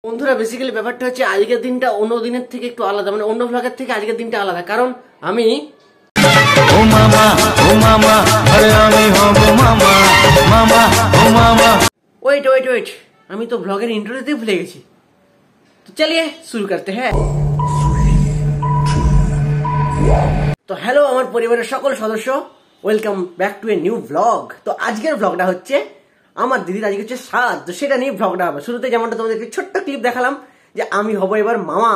বন্ধুরা বেসিক্যালি ব্যাপারটা হচ্ছে আজকের দিনটা অন্য দিনের থেকে একটু আলাদা, মানে অন্য ভ্লগের থেকে আজকের দিনটা আলাদা। কারণ আমি ওয়েট আমি তো ভ্লগের ইন্ট্রোতে ভুলে গেছি। তো চলিয়ে শুরু করতে হ্যাঁ। তো হ্যালো আমার পরিবারের সকল সদস্য, welcome back to a new vlog. তো আজকের ভ্লগটা হচ্ছে আমার দিদির আজকে হচ্ছে শ্রাদ্ধ, তো সেটা নিয়ে ভ্লগটা হবে। শুরুতে যেমনটা তোমাদেরকে ছোট্ট ক্লিপ দেখালাম যে আমি হব এবার মামা।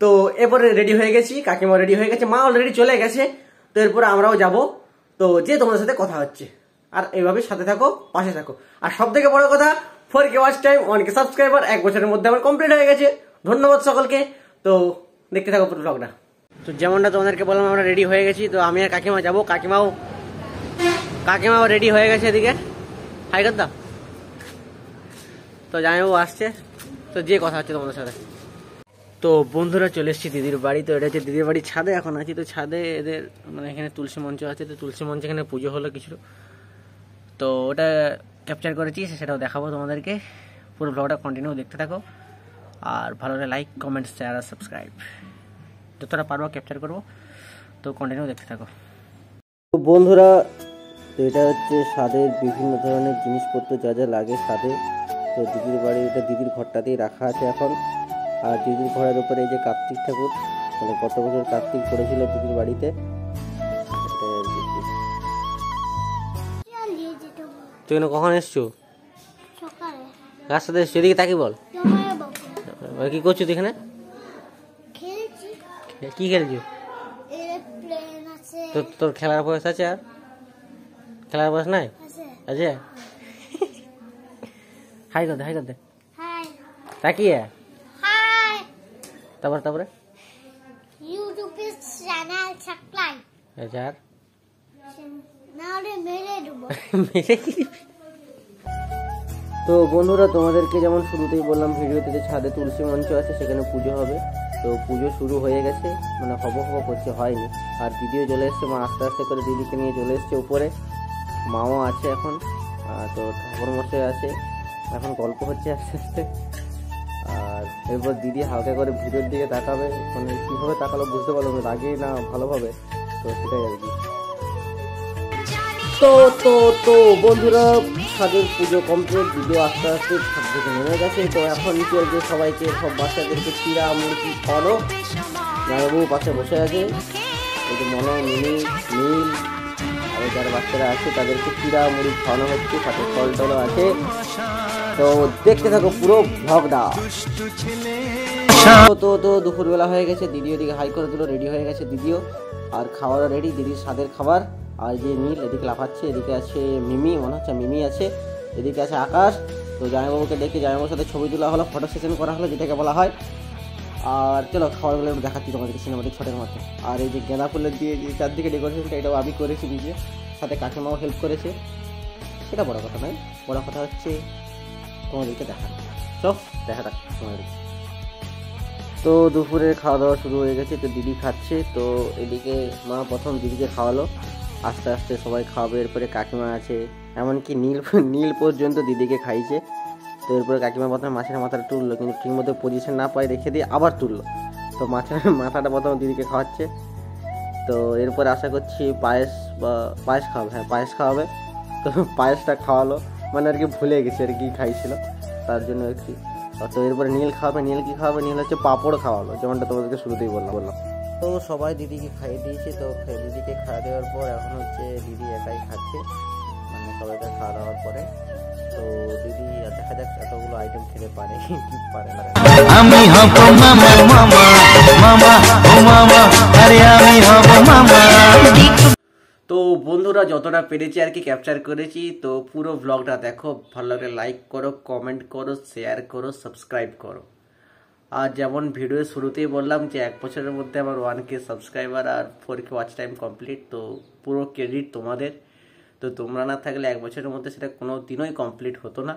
তো এরপরে রেডি হয়ে গেছি, কাকিমা রেডি হয়ে গেছে, মা অলরেডি চলে গেছে। তো এরপরে আমরাও যাব। তো যে তোমাদের সাথে কথা হচ্ছে, আর এইভাবে সাথে থাকো, পাশে থাকো। আর সব থেকে বড় কথা, 4K watch time, 1K subscriber 1 বছরের মধ্যে আমার কমপ্লিট হয়ে গেছে। ধন্যবাদ সকলকে। তো দেখতে থাকো পুরো ভ্লগটা। তো যেমনটা তোমাদেরকে বললাম আমরা রেডি হয়ে গেছি। তো আমি আর কাকিমা যাবো, কাকিমাও রেডি হয়ে গেছে এদিকে। হাই করতাম। তো জামাইবাবু আসছে, তো যে কথা হচ্ছে তোমাদের সাথে। তো বন্ধুরা চলে এসেছি দিদির বাড়ি। তো এটা হচ্ছে দিদির বাড়ির ছাদে এখন আছি। তো ছাদে এদের মানে এখানে তুলসী মঞ্চ আছে। তো তুলসী মঞ্চে এখানে পুজো হলো কিছু, তো ওটা ক্যাপচার করেছি, সেটাও দেখাবো তোমাদেরকে। পুরো ব্লগটা কন্টিনিউ দেখতে থাকো। আর ভালো লাগে লাইক, কমেন্ট, শেয়ার আর সাবস্ক্রাইব যতটা পারবো ক্যাপচার করবো। তো কন্টিনিউ দেখতে থাকো। তো বন্ধুরা, তো এটা হচ্ছে স্বাদের বিভিন্ন ধরনের জিনিসপত্র যা যা লাগে স্বাদে। তো দিদির বাড়ি, এটা দিদির ঘরটাতেই রাখা আছে এখন। আর দিদির ঘরের উপরে এই যে কার্তিক ঠাকুর, মানে গত বছর কার্তিক করেছিল দিদির বাড়িতে। তুই কখন এসছো? কার সাথে এসছো? এদিকে তাকি বল, কি করছো তুই এখানে? কি খেলছো? তোর খেলার বয়স আছে? আর খেলার বয়স নাই? আছে। হাই করতে তাকিয়ে তারপরে ইউটিউব চ্যানেল সাবস্ক্রাইব আর নাহলে মেরে দেবো। তো বন্ধুরা তোমাদেরকে যেমন শুরুতেই বললাম ভিডিওতে, যে ছাদে তুলসী মঞ্চ আছে, সেখানে পুজো হবে। তো পুজো শুরু হয়ে গেছে, মানে হব করছে, হয়নি। আর দিদিও চলে এসছে, মা আস্তে আস্তে করে দিদিকে নিয়ে চলে এসছে উপরে। মাও আছে এখন। তো ঠাকুর মশাই আছে, এখন গল্প হচ্ছে আস্তে আস্তে। আর এরপর দিদি হালকা করে ভিডিওর দিকে তাকাবে, মানে কীভাবে তাকালো বুঝতে পারলো না, রাগে না ভালোভাবে। তো সেটাই আর কি। তো বন্ধুরা, ছাদের পুজো কমপ্লিট, ভিডিও আস্তে আস্তে ছাদ থেকে নেমে গেছে। তো এখন চলছে সবাইকে, সব বাচ্চাদেরকে চিড়া মুরগি খাওয়ানো। জামাইবাবু পাশে বসে আছে, এই যে মনে মিনি নীল আর যারা বাচ্চারা আছে তাদেরকে চিড়া মুড়ি খাওয়ানো হচ্ছে, সাথে ফল টলও আছে। তো দেখতে থাকো পুরো ভ্লগটা। তো দুপুরবেলা হয়ে গেছে, দিদি ওদিকে হাই করে দিল, রেডি হয়ে গেছে দিদিও। আর খাওয়ারও রেডি, দিদির স্বাদের খাবার। আর যে নীল এদিকে লাফাচ্ছে, এদিকে আছে মিমি, মনে হচ্ছে মিমি আছে, এদিকে আছে আকাশ। তো জামাইবাবুকে ডেকে জামাইবাবুর সাথে ছবি তোলা হলো, ফটো সেশন করা হলো, যেটাকে বলা হয়। আর চলো খাবারগুলো একটু দেখাচ্ছি তোমাদেরকে সিনেমাটিক শটের মধ্যে। আর এই যে গেঁদা ফুলের দিয়ে যে চারদিকে ডেকোরেশনটা, এটাও আমি করেছি নিজে, সাথে কাকিমাও হেল্প করেছে। সেটা বড় কথা নয়, বড় কথা হচ্ছে তোমাদেরকে দেখা। চল দেখা যাক তোমাদেরকে। তো দুপুরে খাওয়া দাওয়া শুরু হয়ে গেছে। তো দিদি খাচ্ছে। তো এদিকে মা প্রথম দিদিকে খাওয়ালো, আস্তে আস্তে সবাই খাওয়াবে। এরপরে কাকিমা আছে, এমনকি নীল পর্যন্ত দিদিকে খাইছে। তো এরপরে কাকিমা প্রথমে মাছের মাথাটা তুললো, কিন্তু ঠিক মতো পজিশন না পায় রেখে দিয়ে আবার তুললো। তো মাছের মাথাটা প্রথম দিদিকে খাওয়াচ্ছে। তো এরপরে আশা করছি পায়েস খাওয়াবে। হ্যাঁ, পায়েস খাওয়াবে। তো পায়েসটা খাওয়ালো, মানে আর কি ভুলে গেছে আর কি খাইছিল, তার জন্য আর কি। তো এরপরে নীল খাওয়াবে। নীল কি খাওয়াবে? নীল হচ্ছে পাঁপড় খাওয়ালো, যেমনটা তোমাদেরকে শুরুতেই বললাম। তো সবাই দিদিকে খাইয়ে দিয়েছে। তো দিদিকে খাওয়া দেওয়ার পর এখন হচ্ছে দিদি একাই খাচ্ছে, মানে সবাইকে খাওয়া দাওয়ার পরে। তো দিদি দেখা যাক এতগুলো আইটেম খেতে পারে কি পারে না। আমি হব মামা মামা মামা ও মামা, আরে আমি হব মামা। তো বন্ধুরা যতটা পেরেছি আর কি ক্যাপচার করেছি। তো পুরো ব্লগটা দেখো, ভালো লাগলে লাইক করো, কমেন্ট করো, শেয়ার করো, সাবস্ক্রাইব করো। আর যেমন ভিডিওর শুরুতেই বললাম যে 1 বছরের মধ্যে আমার 1K সাবস্ক্রাইবার আর 4K ওয়াচ টাইম কমপ্লিট। তো পুরো ক্রেডিট তোমাদের। তো তোমরা না থাকলে 1 বছরের মধ্যে সেটা কোনো দিনই কমপ্লিট হতো না।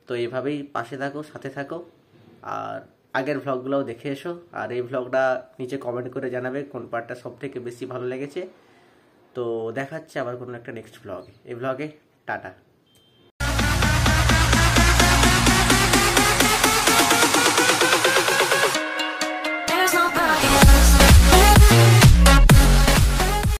তো এইভাবেই পাশে থাকো, সাথে থাকো। আর আগের ভ্লগগুলোও দেখে এসো। আর এই ভ্লগটা নিচে কমেন্ট করে জানাবে কোন পার্টটা সব থেকে বেশি ভালো লেগেছে। তো দেখাচ্ছে আবার কোনো একটা নেক্সট ভ্লগে। এই ভ্লগে টাটা।